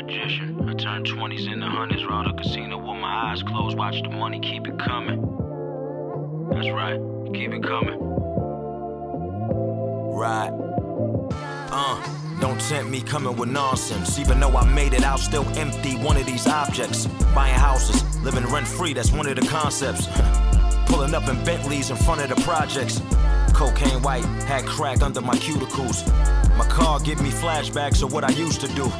magician. I turn 20s into hundreds, roll the casino with my eyes closed, watch the money keep it coming. That's right, keep it coming. Right. Don't tempt me coming with nonsense. Even though I made it out, still empty one of these objects. Buying houses, living rent-free, that's one of the concepts. Pulling up in Bentleys in front of the projects. Cocaine white, had crack under my cuticles. My car give me flashbacks of what I used to do.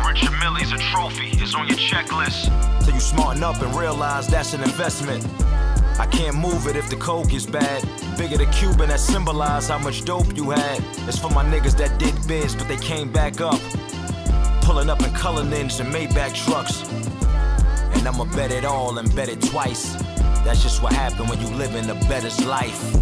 Richard Millie's a trophy, is on your checklist. Till you smarten up and realize that's an investment. I can't move it if the coke is bad. Bigger the Cuban that symbolize how much dope you had. It's for my niggas that did biz, but they came back up. Pulling up in Cullinans and Maybach trucks. And I'ma bet it all and bet it twice. That's just what happened when you live in the bettor's life.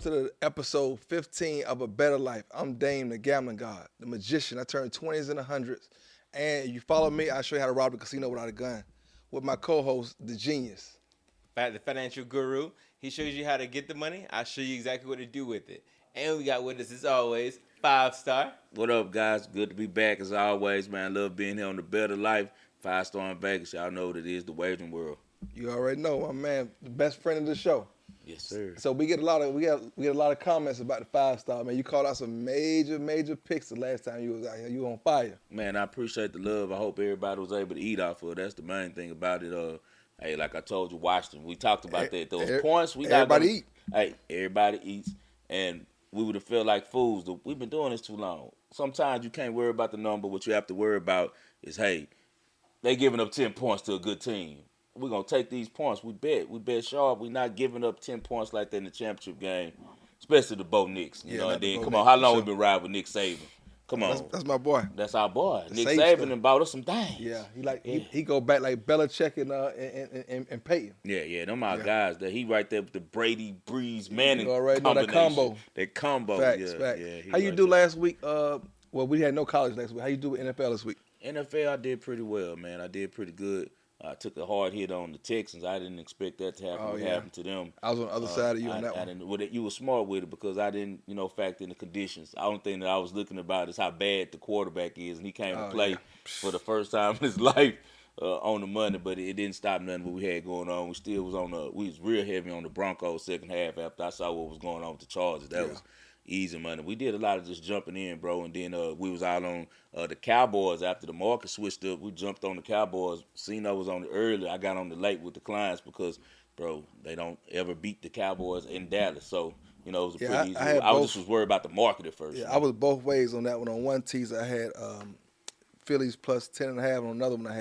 To the episode 15 of A Bettor Life. I'm Dame, the gambling god, the magician. I turn 20s into hundreds. And if you follow me, I'll show you how to rob the casino without a gun. With my co-host, the genius. The financial guru. He shows you how to get the money. I'll show you exactly what to do with it. And we got with us, as always, 5-star. What up, guys? Good to be back as always, man. Love being here on The Bettor Life. 5-star in Vegas. Y'all know what it is, the wagering world. You already know, my man, the best friend of the show. Yes, sir. So we get a lot of comments about the 5-star, man. You called out some major picks the last time you was out here. You on fire. Man, I appreciate the love. I hope everybody was able to eat off of it. That's the main thing about it. Hey, like I told you, Washington, we talked about that. Those points, everybody eat. Hey, everybody eats, and we would have felt like fools. We've been doing this too long. Sometimes you can't worry about the number. What you have to worry about is, hey, they giving up 10 points to a good team. We're going to take these points. We bet sharp. We're not giving up 10 points like that in the championship game, especially the Bo Knicks. You know, and then, come on, how long we been riding with Nick Saban? Come on. That's my boy. That's our boy. Nick safe Saban stuff. and bought us some things. Yeah, he go back like Belichick and Peyton. Yeah, them our guys. That he right there with the Brady, Breeze, Manning You already know that combo. That combo. Facts. Yeah, How you do last week? Well, we had no college last week. How you do with NFL this week? NFL, I did pretty well, man. I did pretty good. I took a hard hit on the Texans. I didn't expect that to happen. What happened to them? I was on the other side of you on that one. You were smart with it because I didn't, factor in the conditions. The only thing that I was looking about is how bad the quarterback is, and he came to play for the first time in his life on the Monday. But it didn't stop nothing what we had going on. We still was we was real heavy on the Broncos second half after I saw what was going on with the Chargers. That was easy money. We did a lot of just jumping in, bro, and then we was out on the Cowboys after the market switched up. We jumped on the Cowboys. Cena was on it early. I got on the late with the clients because, bro, they don't ever beat the Cowboys in Dallas. So, it was a pretty easy. I just was worried about the market at first. Yeah, I was both ways on that one. On one teaser, I had Phillies plus 10.5. On another one, I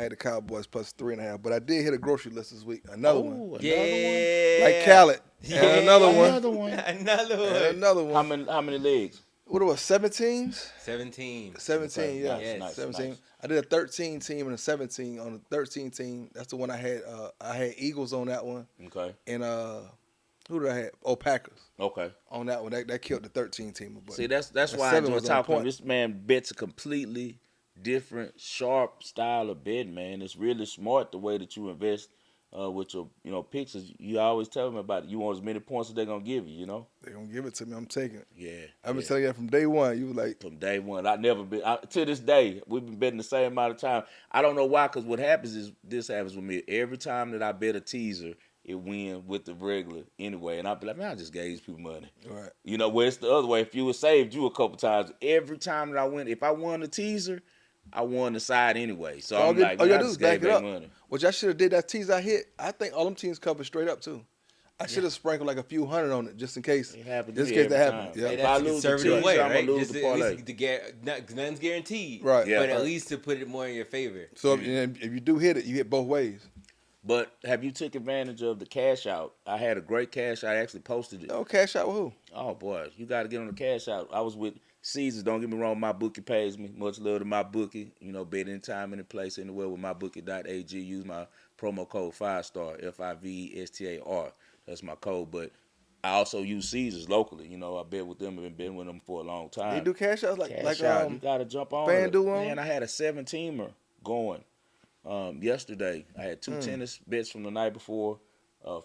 had the Cowboys plus 3.5. But I did hit a grocery list this week. Another one. Like Khaled. And another one. Another one. How many legs? What it was, 7 teams? 17. 17, yeah. Nice, 17. nice. I did a 13 team and a 17. On the 13 team, that's the one I had. I had Eagles on that one. Okay. And who did I have? Oh, Packers. Okay. On that one. That killed the 13 team. But see, that's why I enjoy was on talking. point. This man bets a completely different, sharp style of betting, man. It's really smart the way that you invest with your picks. You always tell them about it. You want as many points as they're going to give you, They're going to give it to me. I'm taking it. Yeah. I've been telling you that from day one. You was like. From day one. To this day, we've been betting the same amount of time. I don't know why, because what happens is, this happens with me. Every time that I bet a teaser, it win with the regular anyway. And I'll be like, man, I just gave these people money. Right. Where it's the other way. If you would saved you a couple times, every time that I win, if I won the teaser, I won the side anyway. So I'm like, man, I just gave back money. Which I should have did that tease I hit. I think all them teams covered straight up too. I should have sprinkled like a few hundred on it just in case. It happened. Just in case that happened. Yeah. Hey, that's a conservative way, right? I'm gonna lose the parlay. Nothing's guaranteed, right? Yeah. But at least to put it more in your favor. So if you do hit it, you hit both ways. But have you took advantage of the cash out? I had a great cash out. I actually posted it. Oh, cash out with who? Oh boy, you got to get on the cash out. I was with Caesars. Don't get me wrong, my bookie pays me. Much love to my bookie. Bet anytime, any place, anywhere with mybookie.ag. Use my promo code 5-star, FIVESTAR. That's my code. But I also use Caesars locally. I bet with them. I've been with them for a long time. They do cash outs like you got to jump on it. FanDuel. Man, I had a 7-teamer going yesterday. I had 2 tennis bets from the night before.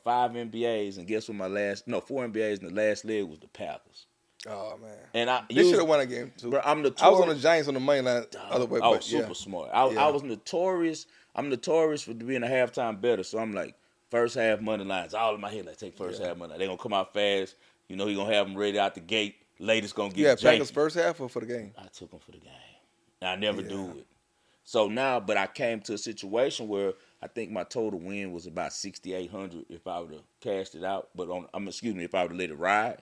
5 NBAs, and guess what? 4 NBAs, and the last leg was the Packers. Oh man! And they should have won a game too. Bro, I was on the Giants on the money line. Other way, I was super smart. I was notorious. I'm notorious for being a halftime better. So I'm like, first half money lines, all in my head. Like, take first half money line. They're gonna come out fast. You know, he gonna have them ready out the gate. Latest gonna get Packers first half or for the game? I took them for the game. And I never do it. So now, but I came to a situation where I think my total win was about 6,800 if I would have cashed it out. But if I would have let it ride.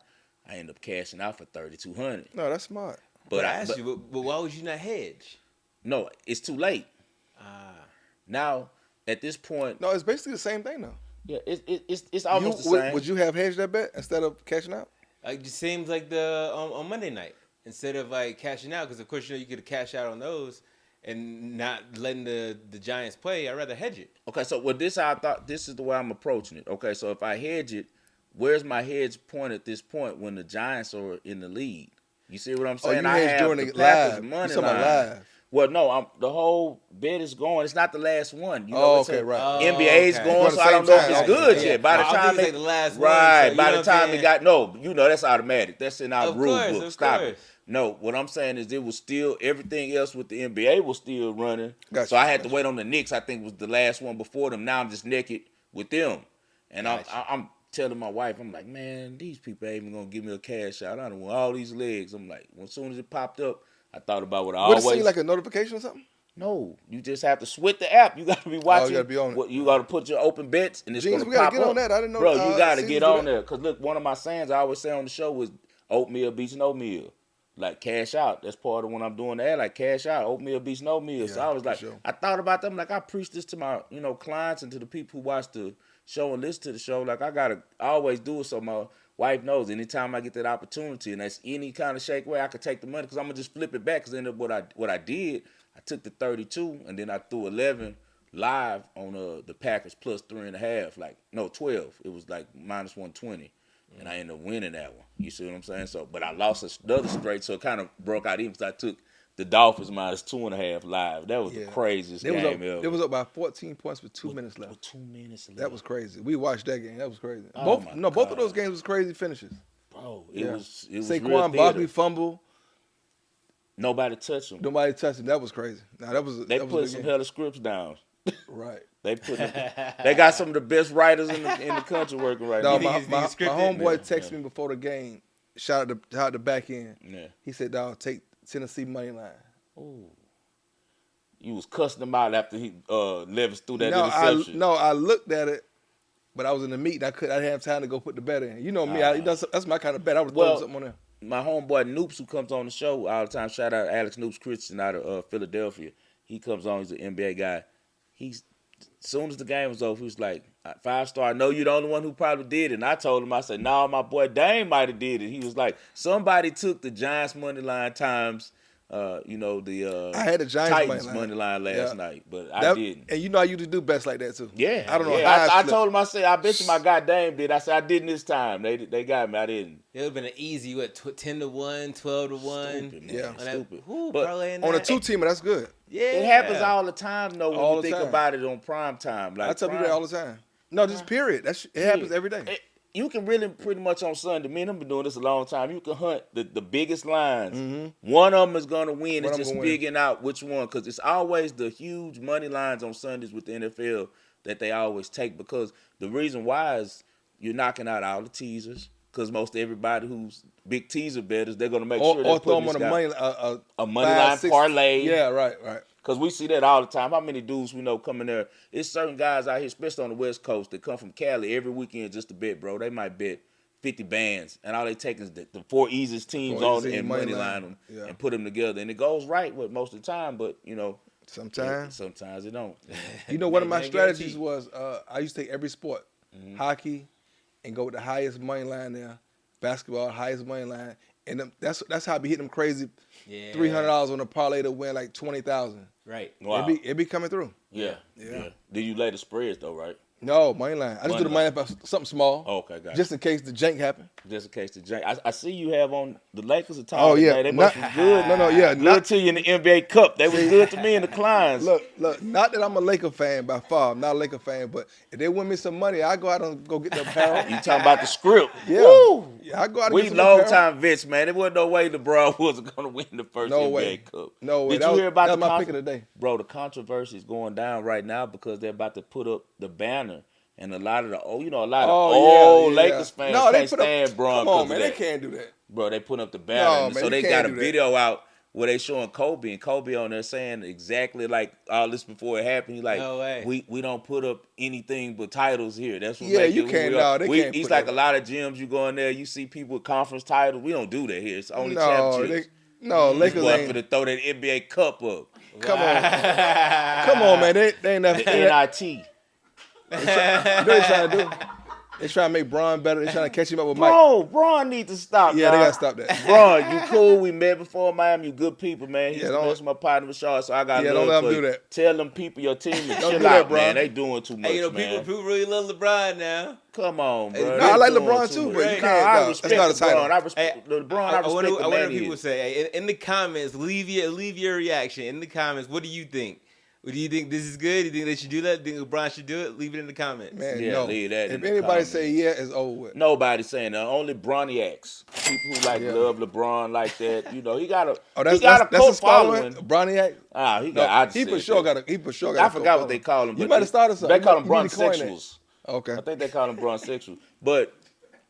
I ended up cashing out for 3,200. No, that's smart. But I asked you, but why would you not hedge? No, it's too late. Now at this point, no, it's basically the same thing though. Yeah, it's almost the same. Would you have hedged that bet instead of cashing out? Like, it seems like the on Monday night instead of like cashing out, because of course you could cash out on those and not letting the Giants play. I'd rather hedge it. Okay, so this is the way I'm approaching it. Okay, so if I hedge it. Where's my hedge point at this point when the Giants are in the lead? You see what I'm saying? You I have during the Packers live. Money line. Live. Well, no, the whole bet is going. It's not the last one. You know, right. NBA's going, so I don't know if it's good yet. By the time like the last right, one, so by the time it got that's automatic. That's in our rule book. Stop it. No, what I'm saying is it was still everything else with the NBA was still running. So I had to wait on the Knicks. I think was the last one before them. Now I'm just naked with them, and I'm telling my wife, I'm like, man, these people ain't even gonna give me a cash out. I don't want all these legs. I'm like, as soon as it popped up, I thought about what I always. Would it seem like a notification or something? No, you just have to switch the app. You got to be watching. You got to be on it. You got to put your open bets, and it's going to pop up. We got to get on that. I didn't know. Bro, you got to get on there. Because, look, one of my sayings I always say on the show was oatmeal beats no meal. Like, cash out. That's part of when I'm doing that. Like, cash out. Oatmeal beats no meal. So I was like, I thought about them. Like, I preach this to my, clients and to the people who watch the show and listen to the show. Like, I always do it so my wife knows anytime I get that opportunity, and that's any kind of shake way I could take the money, because I'm going to just flip it back. Because then what I did, I took the 32, and then I threw 11 live on the Packers plus 3.5, 12. It was like minus 120, and I ended up winning that one. You see what I'm saying? So, but I lost the other straight, so it kind of broke out even, because I took the Dolphins minus 2.5 live. That was the craziest game ever. It was up by 14 points with 2 minutes left. With 2 minutes left. That was crazy. We watched that game. That was crazy. Both of those games was crazy finishes. Bro, it was Saquon Barkley fumble. Nobody touched him. Nobody touched him. That was crazy. They put some hella scripts down. Right. They got some of the best writers in the country working right now. My homeboy texted me before the game. Shout out the back end. Yeah. He said, "Dog, take Tennessee money line." Ooh. You was cussing him out after he Levis threw that interception. I looked at it, but I was in the meeting. I didn't have time to go put the bet in. You know me. That's my kind of bet. I would throw something on there. My homeboy Noops, who comes on the show all the time, shout out Alex Noops Christian out of Philadelphia. He comes on. He's an NBA guy. As soon as the game was over, he was like, 5-star, I know you're the only one who probably did it. And I told him, I said, no, my boy Dame might have did it. He was like, somebody took the Giants money line times, I had the Giants Titans money line last night, but I didn't. And I usually do bets like that too. Yeah. I don't know how I told him, I said, I bet you my guy Dame did. I said, I didn't this time. They got me. I didn't. It would have been an easy, 10-1, 12-1. Stupid, man. Stupid. But on a 2-teamer, that's good. Yeah. It happens all the time, though, when you think about it on prime time. Like, I tell people that all the time. No, just period. It happens every day. You can really pretty much on Sunday, me and I've been doing this a long time, you can hunt the biggest lines. Mm-hmm. One of them is going to win. It's just figuring out which one, because it's always the huge money lines on Sundays with the NFL that they always take, because the reason why is you're knocking out all the teasers, because most everybody who's big teaser bettors, they're going to make sure they're putting on a money line parlay. Yeah, right. Because we see that all the time. How many dudes we know coming there? It's certain guys out here, especially on the West Coast, that come from Cali every weekend just to bet, bro. They might bet 50 bands, and all they take is the 4 easiest teams on and money line them and put them together. And it goes right with most of the time, but, sometimes it don't. One of my strategies was I used to take every sport, hockey, and go with the highest money line there, basketball, highest money line. And that's how I be hitting them crazy $300 on a parlay to win like 20,000. Right. Wow. It be coming through. Yeah. Do you lay the spreads though, right? No, money line. I just do the money line for something small. Okay, got just in case the jank happen. Just in case the jank. I see you have on the Lakers are Oh yeah, today. They must be good. Not to you in the NBA Cup. They was good to me in the clients. Look. Not that I'm a Laker fan by far. I'm not a Laker fan, but if they win me some money, I go out and go get the apparel. You talking about the script? Yeah. Woo! Yeah, I go out and We get some long apparel. time vets, man. There wasn't no way LeBron wasn't gonna win the first NBA Cup. No way. Did you hear about that was my pick of the day? Bro, the controversy is going down right now because they're about to put up the banner. And a lot of the old Lakers fans can't stand Bron. Come on, man, they can't do that. Bro, they put up the banner. No, man, so they you got can't a do that. video out where they showing Kobe, and Kobe on there saying exactly like all this before it happened. He's like, No way. we don't put up anything but titles here. That's what Yeah, make you it who can't. we are. No, they can't He's put like that. a lot of gyms. You go in there, you see people with conference titles. We don't do that here. It's only No, championships. Lakers Boy, ain't. for to throw that NBA Cup up. Come on, man. They ain't nothing. The NIT. What they trying to do? They trying to make Bron better. They trying to catch him up with Mike. Bron need to stop. Yeah, dog. they gotta stop that. Bron, you cool. We met before in Miami. You good people, man. He's my partner with Shaw, so I got Yeah, love don't let for him you. do that. Tell them people, your team, to Don't chill do that, out, Bron. man. They doing too much, Hey, man. people really love LeBron now. Come on, bro. No, They I like doing LeBron too too, much. but you No, can't. I No, respect that's not a title. LeBron. I respect LeBron. I respect wonder the what man he people is. say. In the comments, leave your reaction. In the comments, what do you think? Do you think this is good? Do you think they should do that? Do you think LeBron should do it? Leave it in the comments. Man, Yeah, no. leave that in If the anybody comments. say yeah, it's over with. Nobody saying that. Only Broniacs. People who love LeBron like that. You know, he got a That's cult his following. following. Broniac. He got. He for sure got a. He for sure got. I forgot what they call him. You but might have started something. They call him You need to coin that. bronsexuals. Okay. I think they call him bronsexuals. But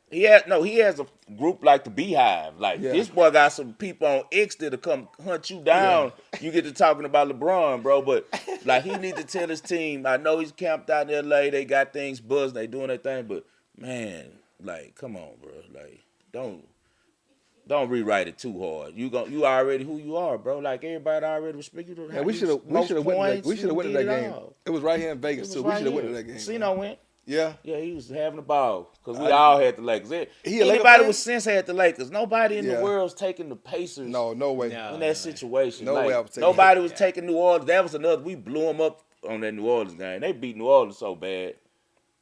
he has a group like the Beehive. Like this boy got some people on X that'll come hunt you down. You get to talking about LeBron, bro. But like he need to tell his team. I know he's camped out in LA. They got things buzzing. They doing their thing. But man, like, come on, bro. Like, don't rewrite it too hard. You already who you are, bro. Like everybody already respect you. Man, we should have went to that game. It was right here in Vegas too. We should have went to that game. Cino went. Yeah. Yeah, he was having a ball because we all had the Lakers. He a Laker Anybody fan? with sense had the Lakers. Nobody in the Yeah. world's taking the Pacers. No way. in that situation. No Like, way I was taking nobody was taking New Orleans. That was another. We blew them up on that New Orleans game. They beat New Orleans so bad.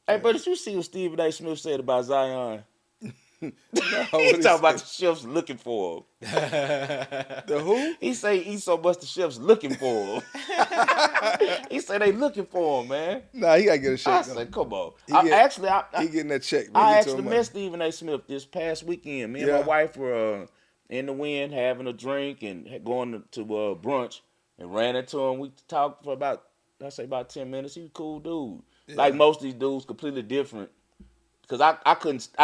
Hey, but did you see what Stephen A. Smith said about Zion? He talking about the chefs looking for him. The who? He say he's so much the chefs looking for him. He say they looking for him, man. Nah, he gotta get a check. I though. said, come on. He getting that check. I actually met Stephen A. Smith this past weekend. Me and my Yeah. wife were in the wind having a drink and going to brunch and ran into him. We talked for about 10 minutes. He was a cool dude. Yeah. Like most of these dudes, completely different. Because I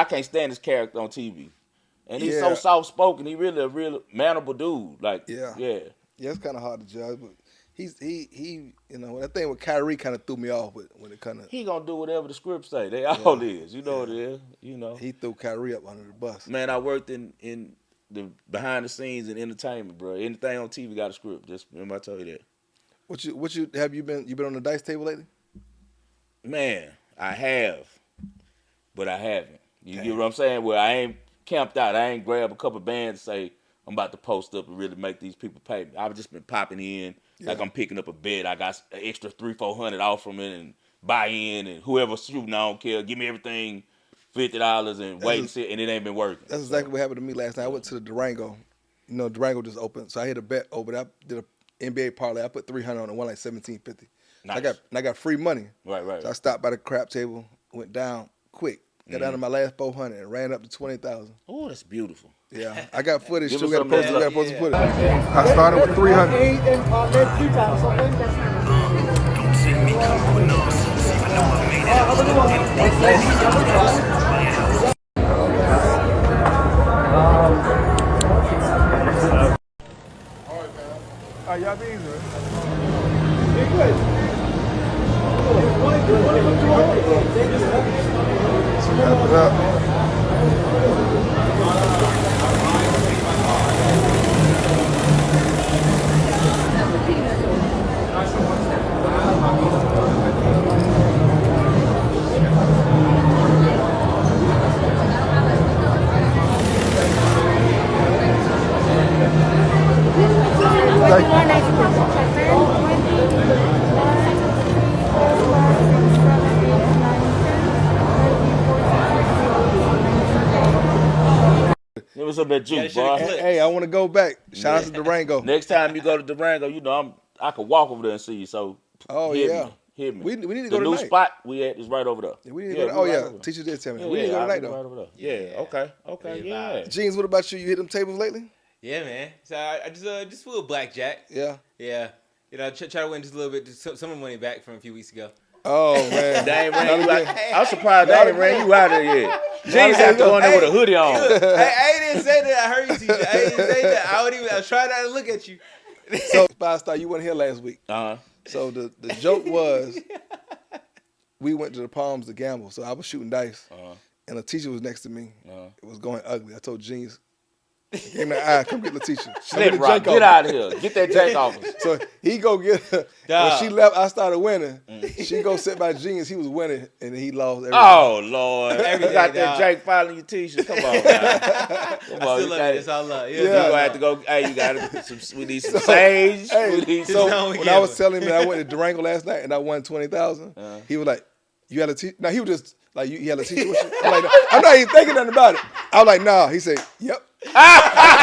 can't stand his character on TV. And he's so soft spoken. He really a real manable dude. Like Yeah, it's kind of hard to judge, but he that thing with Kyrie kind of threw me off when it kind of. He gonna do whatever the script say. They all is. You know what it is. You know. He threw Kyrie up under the bus. Man, I worked in the behind the scenes and entertainment, bro. Anything on TV got a script. Just remember I told you that. What you have you been on the dice table lately? Man, I have, but I haven't. You get what I'm saying? Well, I ain't camped out. I ain't grabbed a couple bands to say I'm about to post up and really make these people pay me. I've just been popping in like I'm picking up a bet. I got an extra $300-400 off from it and buy in, and whoever's shooting, I don't care. Give me everything, $50 and wait and see, and it ain't been working. That's exactly what happened to me last night. I went to the Durango. Durango just opened, so I hit a bet over there. I did an NBA parlay. I put $300 on it, won like $17.50. Nice. I got free money. Right. So I stopped by the crap table, went down quick, got down to my last $400 and ran up to $20,000. Oh, that's beautiful. Yeah, I got footage Give too. us Got some to post of that. footage. I started with $300. Don't see me come with nonsense, even though I made it. Y'all be easy, man. Wrap it up. Give me some of that juice, boy. Hey, I want to go back. Shout out to Durango. Next time you go to Durango, you know I can walk over there and see you. So hit me. We need to the go new tonight. spot we at is right over there. Yeah, we need to go. Right Teacher did tell me. Yeah, We need to go tonight though. Right over there. Yeah. Okay. Yeah. Jeans, what about you? You hit them tables lately? Yeah, man. So I just a little blackjack. Yeah. Yeah. You know, try to win just a little bit. Just some of the money back from a few weeks ago. Oh man, They ain't ran you out. I'm surprised they ain't ran you out of there yet. Jeans have to go in there with a hoodie on. I didn't say that. I heard you, teacher. I didn't say that. I was trying not to look at you. So, Five Star, you weren't here last week. Uh-huh. So the joke was, we went to the Palms to gamble. So I was shooting dice, and a teacher was next to me. It was going ugly. I told Jeans, gave me the eye, come get Leteshia. Slip rock, get out of here. Get that jank off us. So he go get her. When she left, I started winning. She go sit by Jeans. He was winning, and he lost everything. Oh, Lord. Everything, You got that jank filing your t-shirt. Come on, man. Come on. I still love it. It's all love. You gonna have to go. Hey, you got we need some sage. Hey, we need so some. when I was telling him that I went to Durango last night and I won 20,000, he was like, "You had a teacher?" Now he was just like, "You had a teacher with you?" I'm like, no. I'm not even thinking nothing about it. I was like, "Nah." He said, "Yep."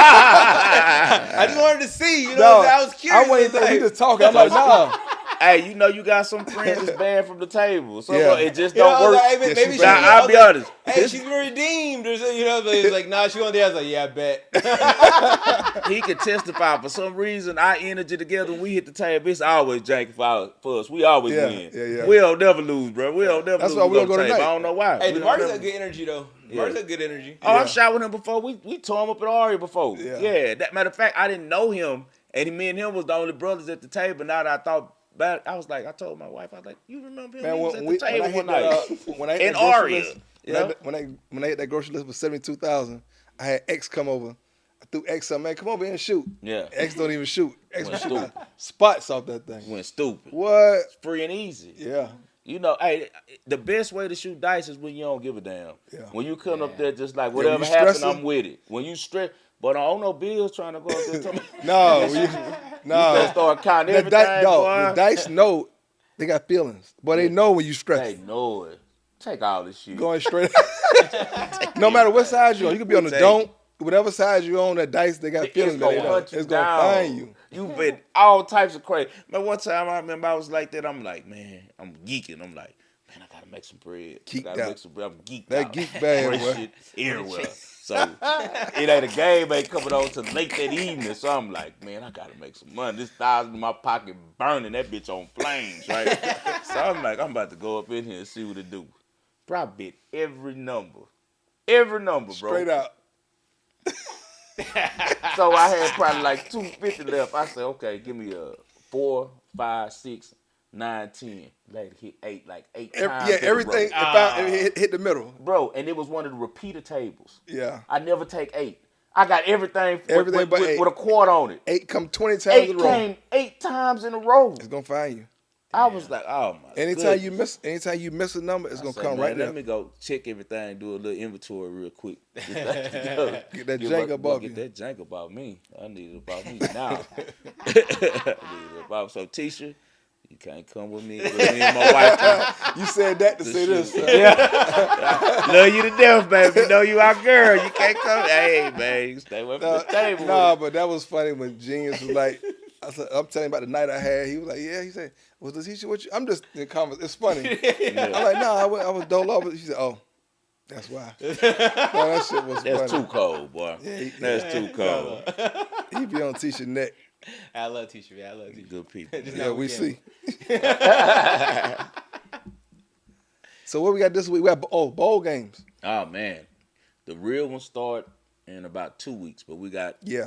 I just wanted to see. You know, I was curious. I wasn't thinking. He just talking. I'm like, "Nah." Hey, you know you got some friends that's banned from the table. So it just You know, don't I was work. like, hey, maybe Now, I'll be honest. Hey, she's been redeemed or something. You know, but it's like, nah, she won't there. I was like, yeah, I bet. He can testify. For some reason, our energy together, when we hit the table, it's always janky for us. We always win. Yeah. We don't never lose, bro. We don't never That's lose. why we don't go table. tonight. I don't know why. Hey, We DeMar's don't got never- good energy, though. DeMar's got good energy. Oh, I shot with him before. We tore him up at Aria before. Yeah. That matter of fact, I didn't know him, and me and him was the only brothers at the table. Now that I thought back, I was like, I told my wife, I was like, you remember him? Man, He was when at the table one night. when I hit In that grocery Aria. list, when I hit that grocery list with 72,000, I had X come over. I threw X up, man, come over here and shoot. Yeah. X don't even shoot. X Went will shoot stupid. spots off that thing. Went stupid. What? It's free and easy. Yeah. You know, hey, the best way to shoot dice is when you don't give a damn. Yeah. When you come up there just like, when whatever you happens, stressing. I'm with it. When you stress, but I don't know Bill's trying to go up there. Tell me, No, you better start counting everything, boy. the dice know they got feelings, but they know when you stress. They know it. Take all this shit. Going straight. No matter what side you're on, you could be on the don't. Whatever side you're on, that dice, they got feelings. It's gonna that hunt you it's down. gonna find you. You've been all types of crazy. Man, one time I remember I was like that. I'm like, man, I'm geeking. I'm like, man, I gotta make some bread. Geeked I gotta out. make some bread. I'm geeked That out. geek bag, Fresh boy. shit everywhere. So it ain't a game ain't coming on till late that evening. So I'm like, man, I gotta make some money. This $1,000 in my pocket burning, that bitch on flames, right? So I'm like, I'm about to go up in here and see what it do. Probably bet every number. Every number, bro. Straight out. So I had probably like 250 left. I said, okay, give me a 4, 5, 6, 9, 10. Like hit 8, like 8 times. Yeah, in a everything. row. If hit the middle. Bro, and it was one of the repeater tables. Yeah. I never take 8. I got everything Everything but 8. with a quart on it. 8 come 20 times 8 in a row. came 8 times in a row. It's gonna find you. I was like, oh my Anytime goodness. you miss a number, it's I gonna said, come man, right there. Let me go check everything, do a little inventory real quick. Get that jank above you. Get that jank about me. I need it about me now. I need it about so Tisha, you can't come with me. With me and my wife. You said that to say this. Yeah. Love you to death, baby. You know you our girl. You can't come. Hey, man, you stay away from the table. Nah, but that was funny when Genius was like, I'm telling him about the night I had. He was like, yeah. He said, was Leteshia what you? I'm just in conversation. It's funny. I'm like, no, I was dole off. She said, oh, that's why. No, that shit was That's funny. too cold, boy. Yeah, That's too cold. He be on Tisha's neck. I love Tisha, man. I love Tisha. Good people. Yeah, we see. So what we got this week? We got bowl games. Oh man, the real ones start in about 2 weeks, but we got you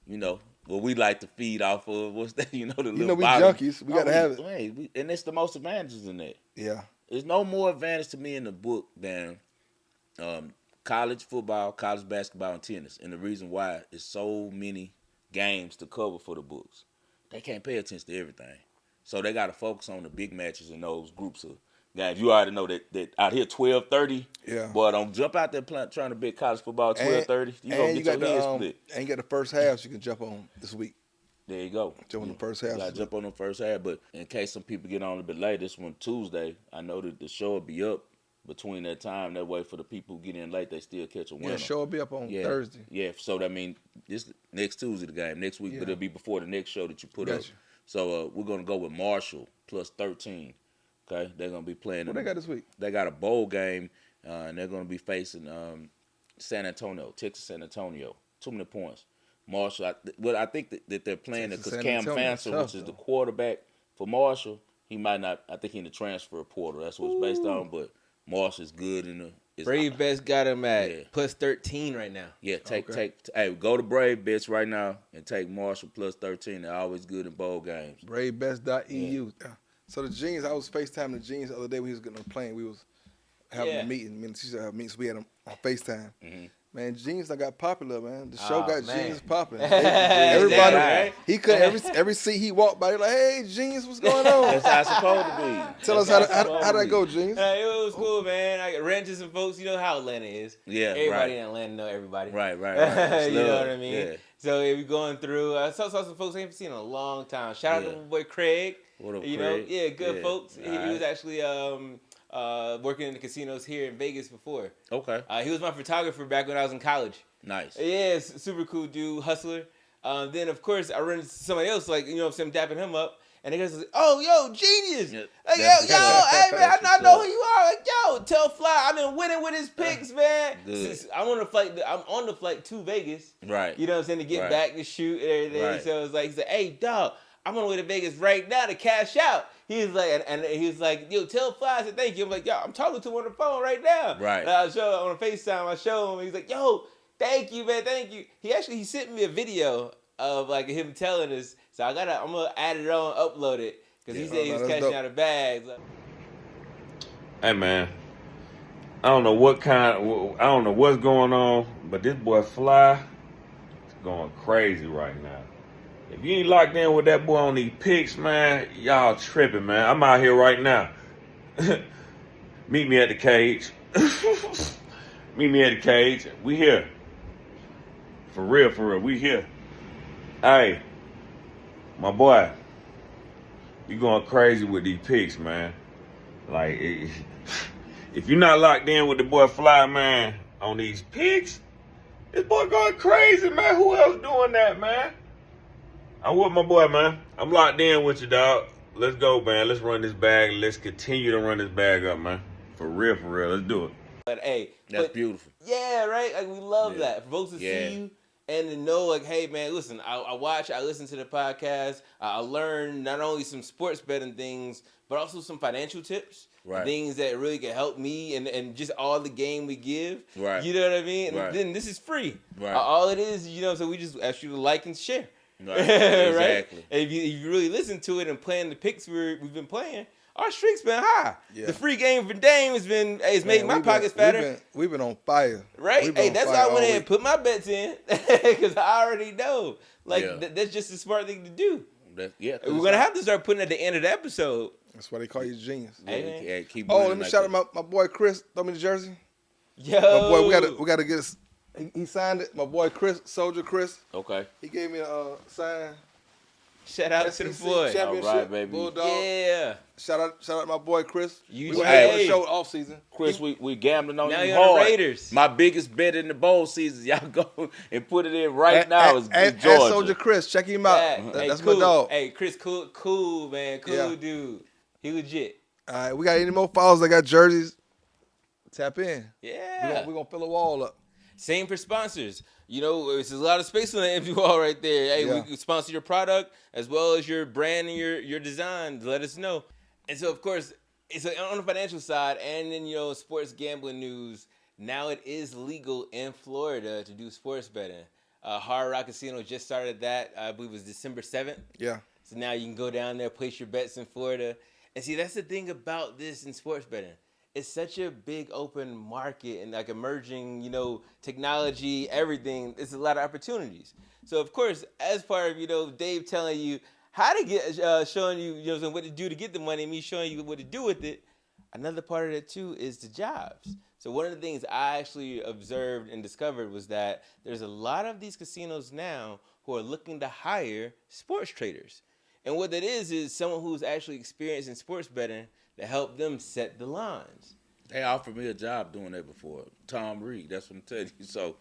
know what we like to feed off of. What's that? You know the little we bottle. junkies. We gotta have it. Man, and it's the most advantages in that. Yeah. There's no more advantage to me in the book than college football, college basketball, and tennis. And the reason why is so many games to cover for the books. They can't pay attention to everything. So they got to focus on the big matches in those groups of guys. You already know that out here 12-30. Yeah. Boy, don't jump out there trying to bet college football 12-30. You going to get your head split. And you got the first halves you can jump on this week. There you go. Jump on the first half. You got to jump on the first half. But in case some people get on a bit late, this one Tuesday, I know that the show will be up between that time. That way, for the people who get in late, they still catch a winner. Yeah, show will be up on Thursday. Yeah, so that mean this next Tuesday the game next week, but it'll be before the next show that you put up. So we're gonna go with Marshall plus 13. Okay, they're gonna be playing. What they got this week? They got a bowl game, and they're gonna be facing San Antonio, Texas San Antonio. 2 minute points. Marshall. I think that they're playing it because Cam Fancer, which is the quarterback for Marshall, he might not. I think he's in the transfer portal. That's what it's based on. But Marshall's good in the. Brave Bets got him at plus 13 right now. Yeah, hey, go to Brave Bets right now and take Marshall plus 13. They're always good in bowl games. BraveBets.eu. Yeah. So the Genius, I was FaceTiming the Genius the other day when he was getting on the plane. We was having a meeting. Me and she said have meetings. We had him on FaceTime. Mm-hmm. Man, Genius, I got popular, man. The show got Genius popping. Everybody, right? He could every seat he walked by, like, hey, Genius, what's going on? That's how it's supposed to be. Tell us how that go, Genius. It was cool, man. I ran into some folks. You know how Atlanta is. Yeah, everybody in Atlanta know everybody. Right. You know what I mean? Yeah. So if you're going through, I saw some folks I haven't seen in a long time. Shout out to my boy Craig. What up, Craig? Know, good folks. He was actually working in the casinos here in Vegas before. Okay. He was my photographer back when I was in college. Nice. Yeah, super cool dude, hustler. Then, of course, I run into somebody else, like, you know what I'm saying, dapping him up. And they guys like, oh, yo, Genius. Yeah, like, hey, man, I know who you are. Like, yo, tell Fly, I've been winning with his picks, man. I'm on the flight to Vegas. Right. You know what I'm saying, to get back to shoot and everything. Right. So it's like, he said, hey, dog, I'm on the way to Vegas right now to cash out. He was like, and he was like, yo, tell Fly, I said, thank you. I'm like, yo, I'm talking to him on the phone right now. Right. And I show on FaceTime, I show him, he's like, yo, thank you, man, thank you. He sent me a video of like him telling us, so I'm gonna add it on, upload it, because he said he was cashing out of bags. Hey man, I don't know what's going on, but this boy Fly is going crazy right now. If you ain't locked in with that boy on these picks, man, y'all tripping, man. I'm out here right now. Meet me at the cage. Meet me at the cage. We here. For real, we here. Hey, my boy, you going crazy with these picks, man. Like, if you're not locked in with the boy Fly, man, on these picks, this boy going crazy, man. Who else doing that, man? I'm with my boy, man. I'm locked in with you, dog. Let's go, man. Let's run this bag. Let's continue to run this bag up, man. For real. Let's do it. But hey, that's beautiful. Yeah, right. Like, we love that. For folks to see you and to know, like, hey, man, listen. I listen to the podcast. I learn not only some sports betting things, but also some financial tips. Right. Things that really can help me and just all the game we give. Right. You know what I mean? And then this is free. Right. All it is, you know. So we just ask you to like and share. Right. Exactly. Right? And if you really listen to it and playing the picks we've been playing, our streak's been high. Yeah. The free game for Dame has been making my pockets fatter. We've been on fire. Right? Hey, that's why I went ahead and put my bets in, because I already know. Like, that's just a smart thing to do. We're going to have to start putting at the end of the episode. That's why they call you Genius. Yeah, keep let me shout out my boy Chris. Throw me the jersey. Yo. My boy, we got to get us. He signed it. My boy Chris, Soldier Chris. Okay. He gave me a sign. Shout out to the boy. Championship. All right, baby. Bulldog. Yeah. Shout out to my boy Chris. We gonna have a show off season. Chris, we gambling on now you hard. hard. Raiders. My biggest bet in the bowl season, y'all go and put it in right now. Is Georgia. Soldier Chris, check him out. That's cool. my dog. Hey, Chris, cool man, cool dude. He legit. All right, we got any more followers that got jerseys? Tap in. Yeah. We're gonna fill a wall up. Same for sponsors. You know, there's a lot of space on the empty wall right there. Hey, we can sponsor your product as well as your brand and your design. Let us know. And so, of course, it's on the financial side, and then, you know, sports gambling news. Now it is legal in Florida to do sports betting. Hard Rock Casino just started that. I believe it was December 7th. Yeah. So now you can go down there, place your bets in Florida. And see, that's the thing about this in sports betting. It's such a big open market and like emerging, you know, technology, everything. It's a lot of opportunities. So, of course, as part of, you know, Dave telling you how to get, showing you, you know, what to do to get the money, and me showing you what to do with it, another part of it, too, is the jobs. So one of the things I actually observed and discovered was that there's a lot of these casinos now who are looking to hire sports traders. And what that is someone who's actually experienced in sports betting to help them set the lines. They offered me a job doing that before. Tom Reed, that's what I'm telling you. So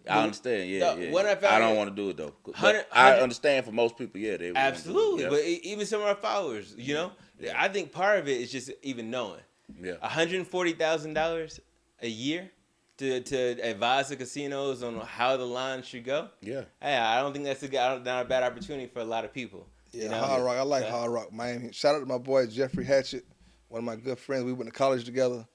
I understand, When I don't want to do it though. But I understand for most people, they would absolutely. want to do But even some of our followers, you know, I think part of it is just even knowing. Yeah. $140,000 a year to advise the casinos on how the line should go. Yeah. Hey, I don't think that's not a bad opportunity for a lot of people. Yeah, you know? Hard Rock. I like Hard Rock, Miami. Shout out to my boy Jeffrey Hatchett, one of my good friends. We went to college together.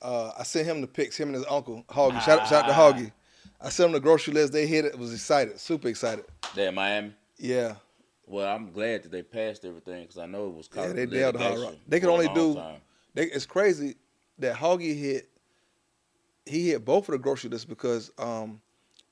I sent him the pics, him and his uncle, Hoggy. Shout out to Hoggy. I sent him the grocery list. They hit it. Was excited, super excited. They're in Miami? Yeah. Well, I'm glad that they passed everything because I know it was called they nailed Hard Rock. They could only do. It's crazy that Hoggy hit both of the grocery lists because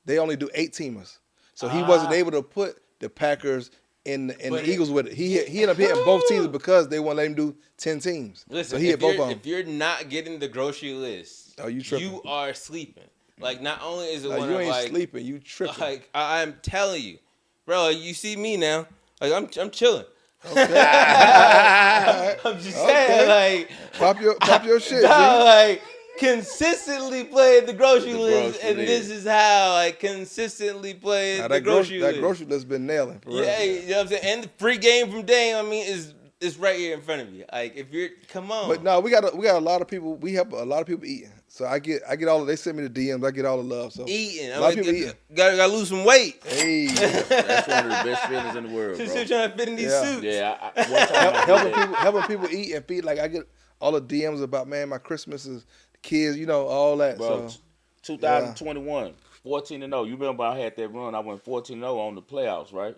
they only do 8-teamers. So he wasn't able to put the Packers and the Eagles with it. He ended up hitting both teams because they won't let him do 10 teams. Listen, so he hit both of them. If you're not getting the grocery list, you tripping. You are sleeping. Like, not only is it one you of ain't like sleeping, you tripping. Like, I'm telling you, bro. You see me now. Like, I'm chilling. Okay. I'm just saying, like, pop your shit. Like, consistently played the grocery list, and this is how I consistently played the grocery list. That grocery list been nailing. For real. You know what I'm saying? And the free game from Dame, I mean, is right here in front of you. Like, if you're, come on. But no, we got a lot of people. We have a lot of people eating. So I get all. They send me the DMs. I get all the love. So eating. A lot of people eating. Gotta lose some weight. Hey, that's one of the best feelings in the world, bro. Since you're trying to fit in these suits. Yeah, one time helping people eat and feed. Like I get all the DMs about, man, my Christmas is kids, all that. Bro, so 2021, 14-0. You remember I had that run? I went 14-0 on the playoffs, right?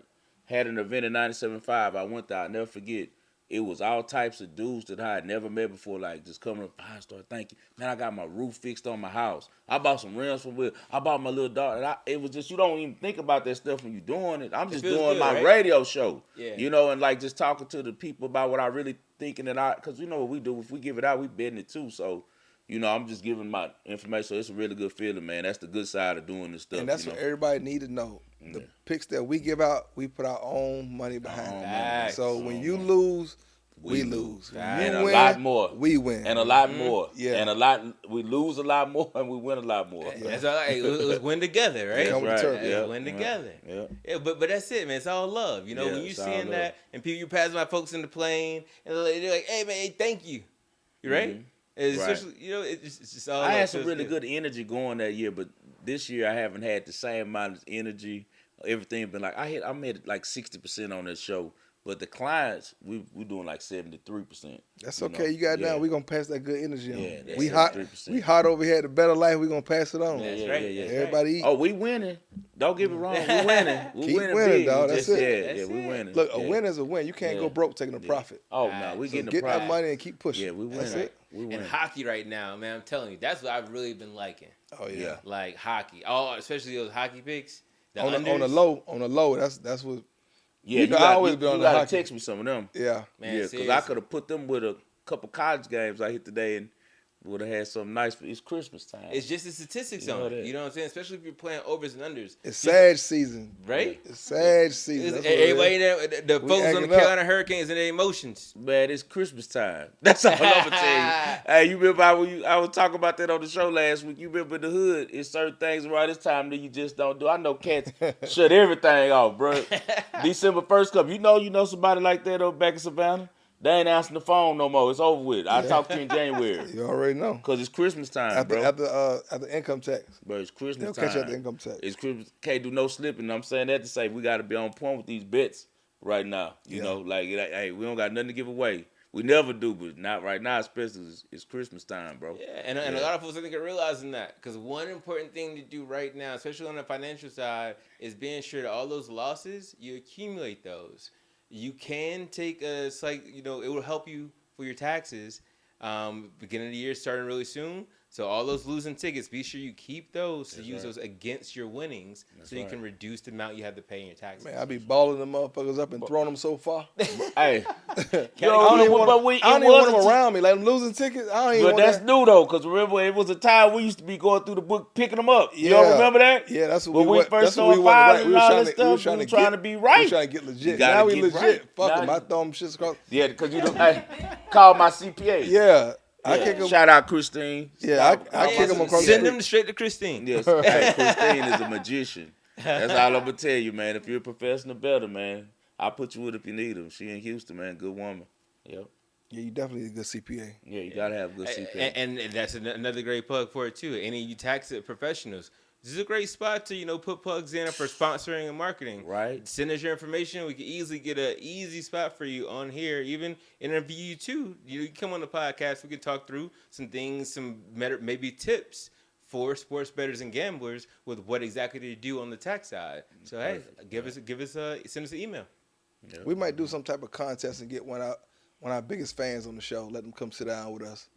Had an event in 97.5. I went there. I'll never forget. It was all types of dudes that I had never met before, like just coming up, 5-star, thank you. Man, I got my roof fixed on my house. I bought some rims from Will. I bought my little daughter. It was just, you don't even think about that stuff when you're doing it. I'm just doing good, my right? radio show, Yeah. and like just talking to the people about what I really thinking because you know what we do. If we give it out, we betting it too. So, I'm just giving my information. So it's a really good feeling, man. That's the good side of doing this stuff. And that's what everybody need to know. The picks that we give out, we put our own money behind it. So when you lose, we lose. And you win, a lot more. We win. And a lot more. Yeah. And we lose a lot more and we win a lot more. That's all right. Let's win together, right? Come with the turkey. Yeah. Win together. Yeah, but that's it, man. It's all love. When you're seeing that and people, you pass by folks in the plane and they're like, hey, man, hey, thank you. You right? Mm-hmm. Especially, it's just all I love. had some really good energy going that year, but this year I haven't had the same amount of energy. Everything been like, I made like 60% on this show. But the clients, we're doing like 73%. That's okay. You got it down. We're going to pass that good energy on. Yeah, we hot. 73%. We hot over here at the Bettor Life. We're going to pass it on. That's right. Everybody eat. Oh, we winning. Don't get me wrong. We winning. We Keep winning, winning, big. dog. That's it. Yeah, we winning. Look, a win is a win. You can't go broke taking a profit. Oh, no. We getting the get profit. that money and keep pushing. Yeah, we winning. That's it. We winning. And hockey right now, man, I'm telling you, that's what I've really been liking. Oh, yeah. Like hockey. Oh, especially those hockey picks. On the low, that's what. Yeah, you gotta text me some of them. Yeah. Man, yeah, because I could have put them with a couple college games I hit today and would have had something nice. But it's Christmas time. It's just the statistics on it. You know what I'm saying? Especially if you're playing overs and unders. It's sad season. Right? It's sad season. Everybody there, the folks on the Carolina Hurricanes and their emotions. Man, it's Christmas time. That's all I'm going to tell you. Hey, you remember I was talking about that on the show last week. You remember in the hood, it's certain things around this time that you just don't do. I know cats shut everything off, bro. December 1st come. You know somebody like that over back in Savannah? They ain't answering the phone no more. It's over with. I'll talk to you in January. You already know. Because it's Christmas time, bro. After income tax. Bro, it's Christmas They'll time. catch you at the income tax. It's Christmas. Can't do no slipping. I'm saying that to say we got to be on point with these bets right now. You know, like, hey, we don't got nothing to give away. We never do, but not right now, especially it's Christmas time, bro. Yeah, and a lot of folks I think are realizing that. Because one important thing to do right now, especially on the financial side, is being sure that all those losses, you accumulate those. You can take a slight, it will help you for your taxes. Beginning of the year starting really soon. So all those losing tickets, be sure you keep those to use those against your winnings so you can reduce the amount you have to pay in your taxes. Man, I be balling them motherfuckers up and throwing them so far. Hey, I don't even want them around me. Like them losing tickets, I don't even want that's that. new, though, because remember, it was a time we used to be going through the book picking them up. You don't remember that? Yeah, that's what when we first started filing and all that stuff, we were trying to be right. We were trying to get legit. Now we legit. Right. Fuck them. I throw them shits across. Yeah, because call my CPA. Yeah. I kick him. Shout out Christine. Yeah, I kick him across the Send street. them straight to Christine. Yes, hey, Christine is a magician. That's all I'm gonna tell you, man. If you're a professional bettor, man, I'll put you with if you need him. She in Houston, man. Good woman. Yep. Yeah, you definitely a good CPA. Yeah, you gotta have a good CPA. And that's another great plug for it too. Any of you tax professionals, this is a great spot to put plugs in for sponsoring and marketing. Right. Send us your information. We can easily get an easy spot for you on here. Even interview you too. You can come on the podcast. We can talk through some things, some maybe tips for sports bettors and gamblers with what exactly to do on the tax side. So hey, send us an email. Yeah. We might do some type of contest and get one of our biggest fans on the show. Let them come sit down with us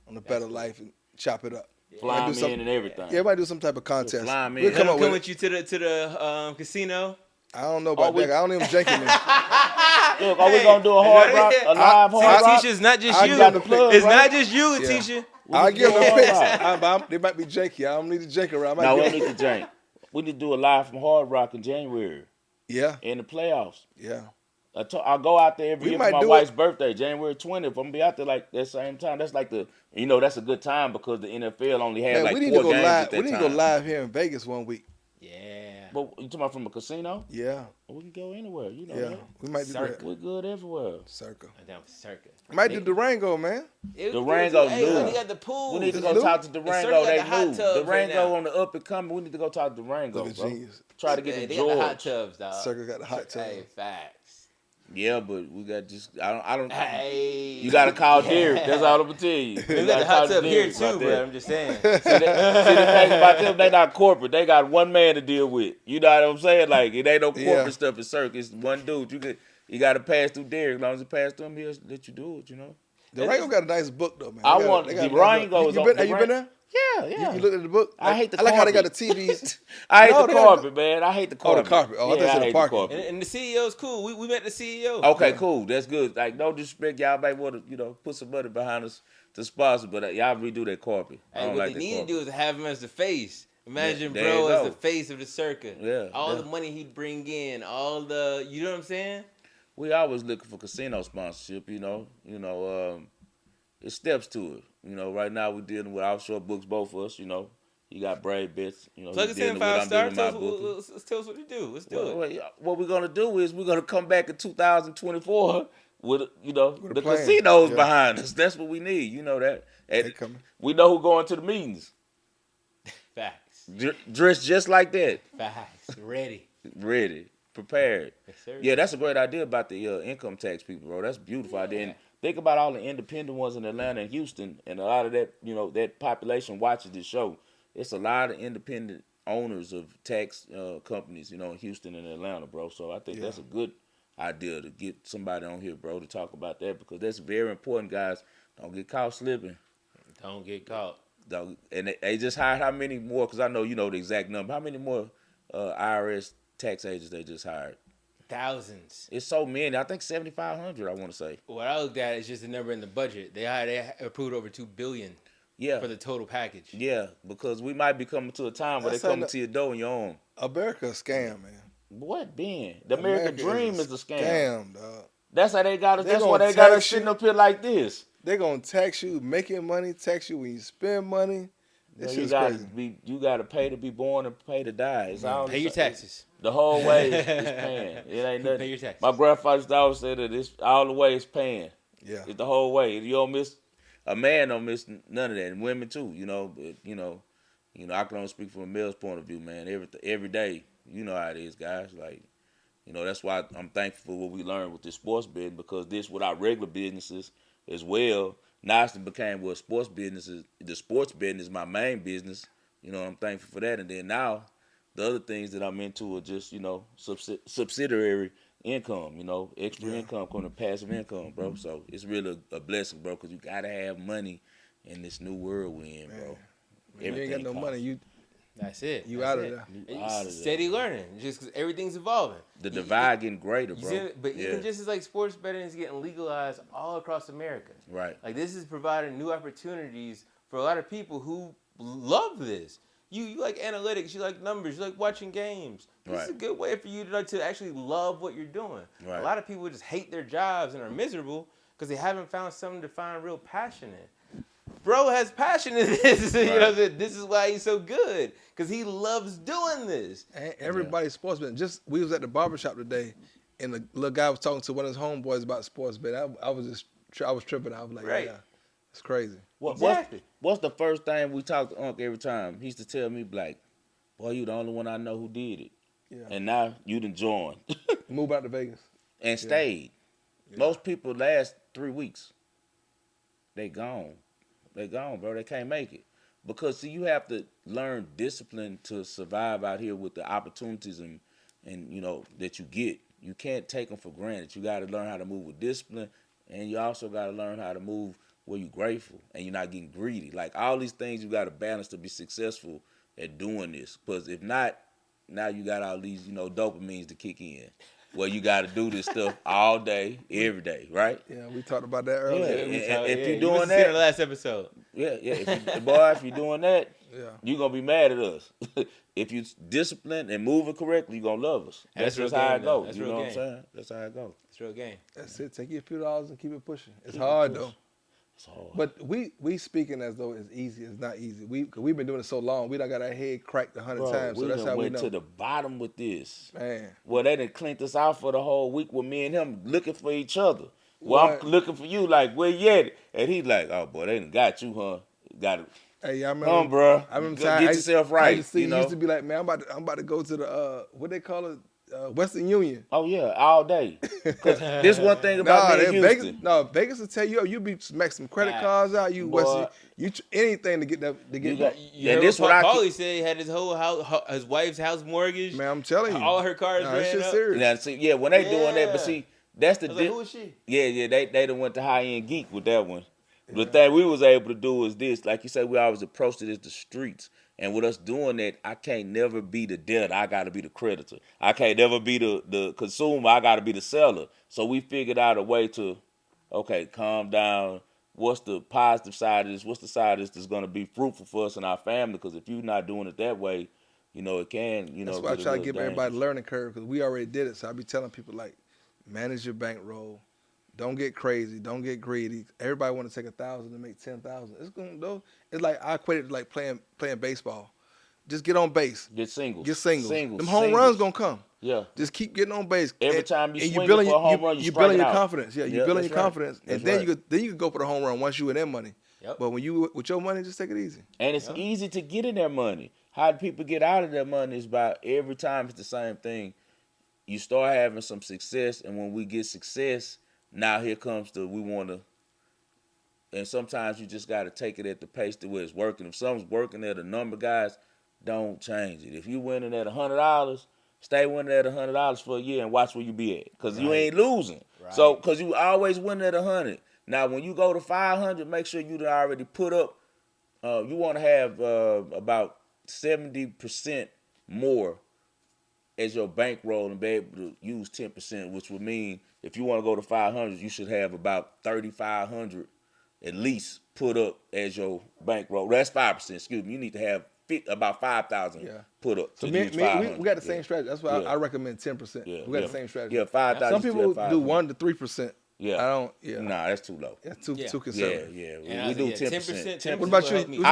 on the Bettor Life and chop it up. Fly them in and everything. Yeah, everybody do some type of contest. Fly them in. We'll Come up with you to the casino. I don't know about that. I don't even janking them. Look, are we gonna do a hard rock, a live hard rock? Tisha, it's not just I you. got the plug, It's right? not just you, Yeah. Tisha. I'll give them do a the picks. hard rock. They might be janky. I don't need a jank around. No, we don't need to jank. We need to do a live from Hard Rock in January Yeah, in the playoffs. yeah. I'll go out there every We year might for my do wife's birthday, January 20th. I'm gonna be out there like that same time. That's like that's a good time because the NFL only had Man, like we need 4 to go games live. at that We need to time. go live here in Vegas one week. Yeah. But you talking about from a casino? Yeah, We can go anywhere. You know yeah. that. We might do that. We're good everywhere. Circle. I'm down for circuit. Might do Durango, man. Durango Hey, new. when you got the pool. We need to It's go new. talk to It's Durango. certainly They got the hot new. tubs right Durango now. on the up and coming. We need to go talk to Durango, Look at bro. genius. Try to get They the got the hot George. tubs, dog. Circle got the hot tub. Hey, facts. Yeah, but we got just I don't. Hey. You gotta call Derek. That's all I'm gonna tell you. We got the hot tub here too, but I'm just saying. See, the thing about them, they not corporate. They got one man to deal with. You know what I'm saying? Like it ain't no corporate Yeah. stuff at Cirque. It's one dude. You got to pass through Derek. As long as you pass through him, he'll let you do it. You know. Durango got a nice book though, man. I They got- want they got a nice Durango. book. is You on- been, have you been there? Yeah. You looked at the book? I hate the I like how they got the carpet. TVs. I hate No, the they got carpet, man. I hate the Oh, the carpet. carpet. Oh, I thought you yeah, said I the hate parking. carpet. And the CEO's cool. We met the CEO. Okay, cool. That's good. Like, no disrespect. Y'all might want to, put some money behind us to sponsor, but y'all redo that carpet. I Hey, don't what like they that need carpet. to do is have him as the face. Imagine Yeah, there bro you as go. the face of the circuit. Yeah, All yeah. the money he'd bring in, all the, you know what I'm saying? We always looking for casino sponsorship, it's steps to it. Right now we're dealing with offshore books, both of us, You got Brave Bits, Plug us he's in dealing with, 5 I'm stars. dealing with my Tell booking. us what you do. Let's do it. What we're gonna do is we're gonna come back in 2024 with the plan. casinos Yeah. behind us. That's what we need. You know that. They And coming. we know who going to the meetings. Facts. Dressed just like that. Facts. Ready. Ready. Prepared. Yes, sir. Yeah, that's a great idea about the income tax people, bro. That's a beautiful idea. And think about all the independent ones in Atlanta and Houston, and a lot of that, that population watches this show. It's a lot of independent owners of tax companies, in Houston and Atlanta, bro. So I think that's a good idea to get somebody on here, bro, to talk about that because that's very important, guys. Don't get caught slipping. Don't get caught. And they just hired how many more? Because I know you know the exact number. How many more IRS tax agents they just hired? Thousands. It's so many. I think 7,500. I want to say. What I looked at is just the number in the budget. They approved over $2 billion Yeah. for the total package. Yeah, because we might be coming to a time where That's they coming how to your door on your own. America a scam, man. What, Ben? The American dream is a scam. Scam, dog. That's how they got us. They That's why gonna they got us tax sitting you. up here like this. They're gonna tax you making money, tax you when you spend money. This You shit's gotta crazy. you gotta pay to be born and pay to die. It's all Pay your taxes. The whole way is paying. It ain't nothing. Pay your taxes. My grandfather used to always say that it's all the way is paying. Yeah. It's the whole way. You don't miss a man don't miss none of that, and women too. But I can only speak from a male's point of view, man. Every day, you know how it is, guys. Like, that's why I'm thankful for what we learned with this sports betting because this with our regular businesses as well. Now it became what sports business is. The sports betting is my main business. I'm thankful for that. And then now the other things that I'm into are just subsidiary income. Extra income, coming to passive income, bro. So it's really a blessing, bro, because you gotta have money in this new world we're in, bro. You ain't got no costs. money. That's it. You That's out of it. there. And You out of there. steady learning, just because everything's evolving. The divide getting greater, You bro. see it? But Yeah. even just as like sports betting is getting legalized all across America. Right. Like this is providing new opportunities for a lot of people who love this. You like analytics, you like numbers, you like watching games. This is a Right. good way for you to actually love what you're doing. Right. A lot of people just hate their jobs and are miserable because they haven't found something to find real passion in. bro has passion in this. You know, this is why he's so good, because he loves doing this. And everybody's sports betting. We was at the barbershop today, and the little guy was talking to one of his homeboys about sports betting. I was tripping. I was like, Right. yeah, it's crazy. What's the first thing we talk to Unc every time? He used to tell me, like, boy, you the only one I know who did it. Yeah. And now you done joined. Move out to Vegas. And stayed. Yeah. Most people last 3 weeks. They gone. They gone, bro. They can't make it. Because, see, you have to learn discipline to survive out here with the opportunities and you know, that you get. You can't take them for granted. You got to learn how to move with discipline, and you also got to learn how to move where you're grateful and you're not getting greedy. Like, all these things you got to balance to be successful at doing this. Because if not, now you got all these, you know, dopamines to kick in. Well, you got to do this stuff all day, every day, right? Yeah, we talked about that earlier. If you're doing that, in the last episode. Yeah. If you're doing that, you're gonna be mad at us. If you disciplined and moving correctly, you're gonna love us. That's just how it goes. You know what I'm saying? That's how it goes. It's real game. That's it. Take your few dollars and keep it pushing. It's hard though. It's hard. But we speaking as though it's easy. It's not easy. We've been doing it so long. We done got our head cracked 100 times. So that's how we know. We went to the bottom with this. Man. Well, they done cleaned us out for the whole week with me and him looking for each other. Well, I'm looking for you, like, where you at? And he's like, oh, boy, they done got you, huh? Got it. Hey, I remember. Come on, bro. I remember get yourself right. I used to be like, man, I'm about to go to the what they call it, Western Union. Oh yeah, all day. Cause this one thing about me in Houston. Vegas will tell you be make some credit cards out. Anything to get that. And this what Paulie said. He had his whole house, his wife's house mortgage. Man, I'm telling you, all her cars ran up. Serious. Now, see, when they doing that, but see, that's the like, who is she? Yeah, they done went to high end geek with that one. The thing we was able to do is this, like you said, we always approached it as the streets. And with us doing that, I can't never be the debtor. I got to be the creditor. I can't never be the consumer. I got to be the seller. So we figured out a way to, okay, calm down. What's the positive side of this? What's the side of this that's going to be fruitful for us and our family? Because if you're not doing it that way, you know, it can, you know. That's why I try to give everybody a learning curve, because we already did it. So I be telling people, like, manage your bankroll. Don't get crazy. Don't get greedy. Everybody want to take 1,000 to make 10,000. It's like I equate it to like playing baseball. Just get on base. Get singles. Them home runs gonna come. Yeah. Just keep getting on base. Every time you swing for a home run, you're building your out. confidence. Yeah, you're building your confidence, and then you could go for the home run once you win that money. Yep. But when you with your money, just take it easy. And it's easy to get in their money. How do people get out of their money is by every time it's the same thing. You start having some success, and when we get success, now here comes we want to, and sometimes you just got to take it at the pace to where it's working. If something's working at a number, guys, don't change it. If you winning at $100, stay winning at $100 for a year and watch where you be at, because you ain't losing. Right. So, because you always winning at 100. Now, when you go to 500, make sure you already put up. You want to have about 70% more as your bankroll and be able to use 10%, which would mean if you want to go to 500, you should have about 3,500 at least put up as your bankroll. That's 5%. Excuse me. You need to have about 5,000 put up. So we got the same strategy. That's why I recommend 10%. We got the same strategy. Yeah, 5,000. Some people do 1 to 3%. Yeah, I don't. Yeah, nah, that's too low. That's too conservative. Yeah. We do 10%. What about you?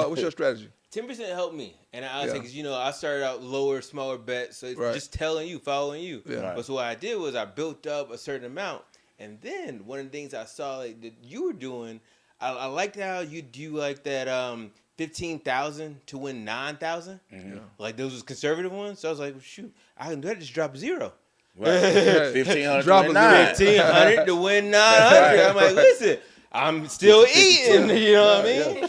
What's your strategy? 10% helped me, and I say because I started out lower, smaller bets, so it's just following you. Yeah. Right. But so what I did was I built up a certain amount, and then one of the things I saw that you were doing, I liked how you do like that 15,000 to win 9,000. Mm-hmm. Like those was conservative ones. So I was like, well, shoot, I can do that. Just drop 0. Right. 1,500 to win 9. 1,500 to win 900. I'm like, listen, I'm still eating. You know what I mean?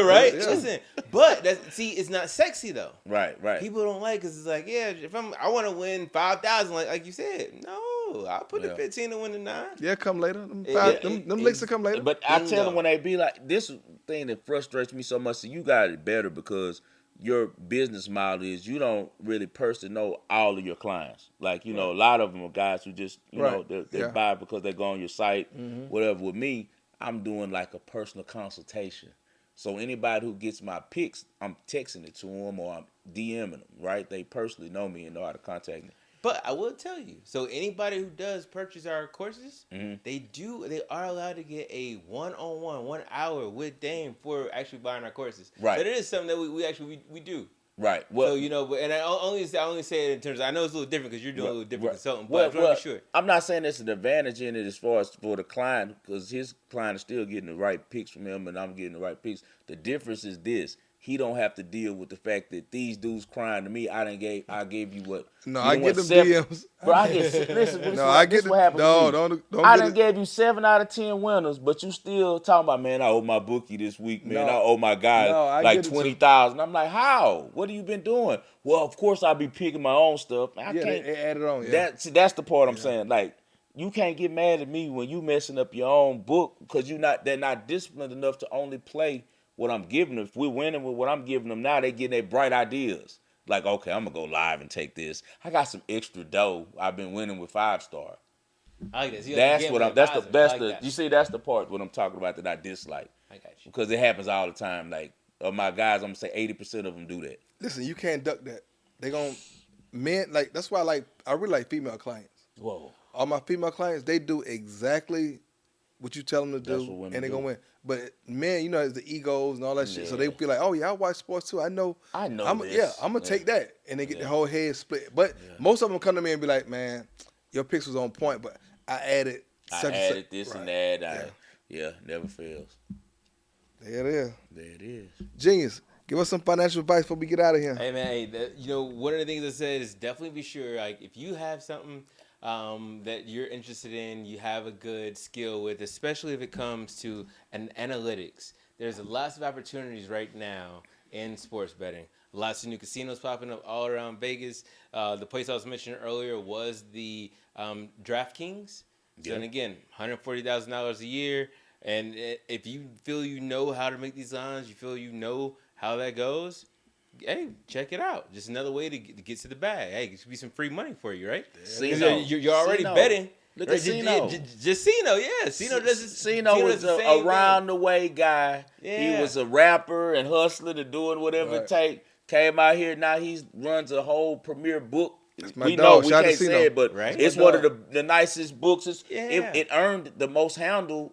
Right? Yeah. Listen, but it's not sexy though. Right. People don't like because it's like, if I want to win 5,000, like you said, no, I'll put the 15 to win the 9. Yeah, come later. Them licks will come later. But I tell them when they be like, this thing that frustrates me so much, so you got it better because your business model is you don't really personally know all of your clients. Like, you know, a lot of them are guys who just, you know, they buy because they go on your site, whatever. With me, I'm doing like a personal consultation. So anybody who gets my picks, I'm texting it to them or I'm DMing them, right? They personally know me and know how to contact me. But I will tell you, so anybody who does purchase our courses, Mm-hmm. they are allowed to get a 1-on-1, 1 hour with Dame for actually buying our courses. Right. So that is something that we actually do. Right. Well, So, you know, but and I only say it in terms of, I know it's a little different because you're doing a little different consulting, but well, I just want to be sure. I'm not saying it's an advantage in it as far as for the client, because his client is still getting the right picks from him and I'm getting the right picks. The difference is this. He don't have to deal with the fact that these dudes crying to me. I gave you what? No, you I know get what, them DMs. Bro, I get listen. No, I get what happened no, to me. don't I get done it. gave you 7 out of 10 winners, but you still talking about, man, I owe my bookie this week, man. No. I owe my guy No, I like get it too. 20,000. I'm like, how? What have you been doing? Well, of course I'll be picking my own stuff. I Yeah, can't. they added on. Yeah. That's the part I'm saying. Like, you can't get mad at me when you messing up your own book because they're not disciplined enough to only play what I'm giving them. If we're winning with what I'm giving them now, they getting their bright ideas. Like, okay, I'm gonna go live and take this. I got some extra dough. I've been winning with 5-star. I like that. So That's what I'm. That's I like the. that. You see, that's the part what I'm talking about that I dislike. I got you. Because it happens all the time. Like, of my guys, I'm gonna say 80% of them do that. Listen, you can't duck that. They gon' men like that's why I really like female clients. Whoa. All my female clients, they do exactly what you tell them to That's do, what women and they're do. gonna win. But men, you know, it's the egos and all that shit. So Yeah. they feel like, oh yeah, I watch sports too. I know I know I'm this. I'm gonna take that, and they get Yeah. the whole head split. But most of them come to me and be like, man, your picks was on point, but I added. I added this and Right. that. Yeah, never fails. There it is. There it is. Genius. Give us some financial advice before we get out of here. Hey man, you know, one of the things I said is definitely be sure, like, if you have something that you're interested in, you have a good skill with, especially if it comes to an analytics. There's lots of opportunities right now in sports betting. Lots of new casinos popping up all around Vegas. The place I was mentioning earlier was the DraftKings. So, and again, $140,000 a year. And if you feel you know how to make these lines, you feel you know how that goes, hey, check it out. Just another way to get to the bag. Hey, it should be some free money for you, right? Casino. You're already Casino. betting. Look right? at Casino. Casino, yeah. Casino does Casino does was the a same around the way guy. Yeah. He was a rapper and hustling and doing whatever it take. Came out here, now he runs a whole premier book. my We dog. know we Shout out to can't Cino. say it, but Right. it's My one of dog. the nicest books. Yeah. It earned the most handle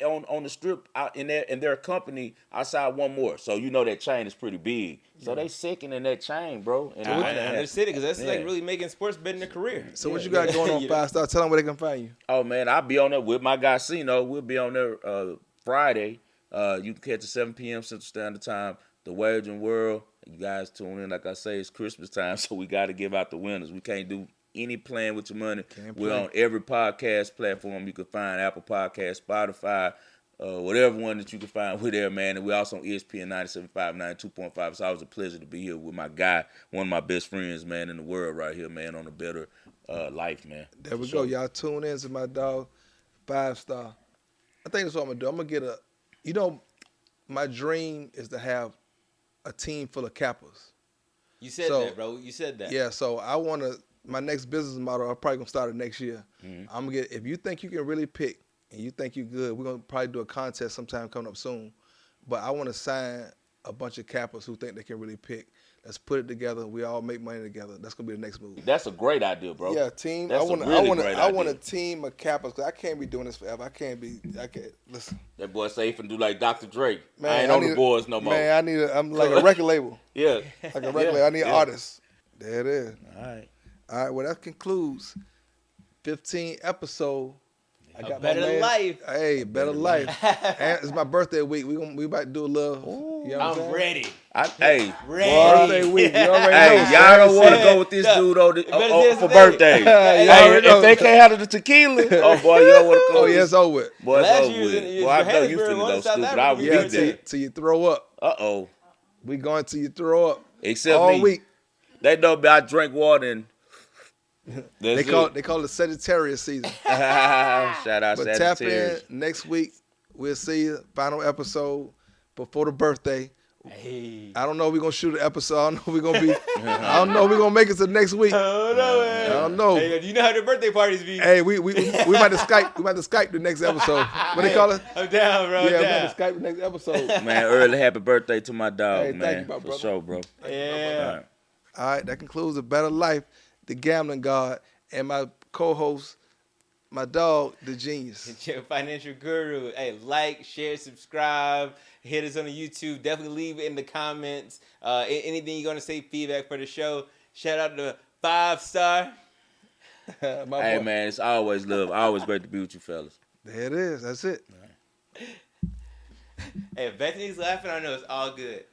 on the strip out in their company outside one more. So you know that chain is pretty big. So they second in that chain, bro. And I understand it because that's like Yeah. really making sports betting a career. So what you got going on, 5-star? Tell them where they can find you. Oh man, I'll be on there with my guy Cino. We'll be on there Friday. You can catch at 7 p.m. Central Standard Time. The Wagering World. You guys tune in. Like I say, it's Christmas time, so we got to give out the winners. We can't do any playing with your money. We're on every podcast platform you can find: Apple Podcasts, Spotify, whatever one that you can find. We're there, man. And we're also on ESPN 97.5, 92.5. It's always a pleasure to be here with my guy, one of my best friends, man, in the world right here, man, on A Bettor Life, man. There we go. Y'all tune in to my dog, 5-star. I think that's what I'm going to do. I'm going to get my dream is to have a team full of cappers. You said that, bro. You said that. Yeah, so I want to, my next business model, I'm probably going to start it next year. Mm-hmm. I'm going to get, if you think you can really pick and you think you're good, we're going to probably do a contest sometime coming up soon. But I want to sign a bunch of cappers who think they can really pick. Let's put it together. We all make money together. That's going to be the next move. That's a great idea, bro. Yeah, team. That's I want great a team of cappers because I can't be doing this forever. I can't listen. That boy say he finna do like Dr. Dre. Man, I ain't on the boards no more. Man, I'm like a record label. Yeah. Like a record label. I need artists. There it is. All right. All right, well, that concludes 15 episode. I A Bettor Life. Hey, Bettor Life. And it's my birthday week. We about to do a little. You know what I'm I'm saying? ready. Hey, Birthday week. You already hey, know. y'all don't want to Yeah. go with this dude on for say birthday. You Hey, already if know. they can't handle the tequila, oh boy, you don't want to go. Oh, yeah, it's over with. Boy, it's Last over year was with. in- Boy, I know you Johannesburg, finna one go in South stupid. Africa. I will Yeah, be there. till you throw up. Uh-oh. We going till you throw up. Except all me. week. They know me. I drink water and They call it Sagittarius season. Shout out But tap Sagittarius. in next week. We'll see you. Final episode before the birthday. Hey. I don't know if we're gonna shoot an episode. I don't know if we're gonna be. I don't know if we're gonna make it to next week. Oh no, man. I don't know. Hey, you know how the birthday parties be. Hey, we might have to Skype. We might have to Skype the next episode. What they call it? I'm down, bro. Yeah, we I'm might down. have to Skype the next episode. Man, early happy birthday to my dog, Hey, thank man. you, my For brother. sure, bro. Yeah. All right. All right, that concludes A Bettor Life. the Gambling God, and my co-host, my dog, the Genius. Your financial guru. Hey, like, share, subscribe. Hit us on the YouTube. Definitely leave it in the comments. Anything you're gonna say, feedback for the show. Shout out to 5-star. Hey man, it's always love. Always great to be with you fellas. There it is. That's it. Hey, if Bethany's laughing, I know it's all good.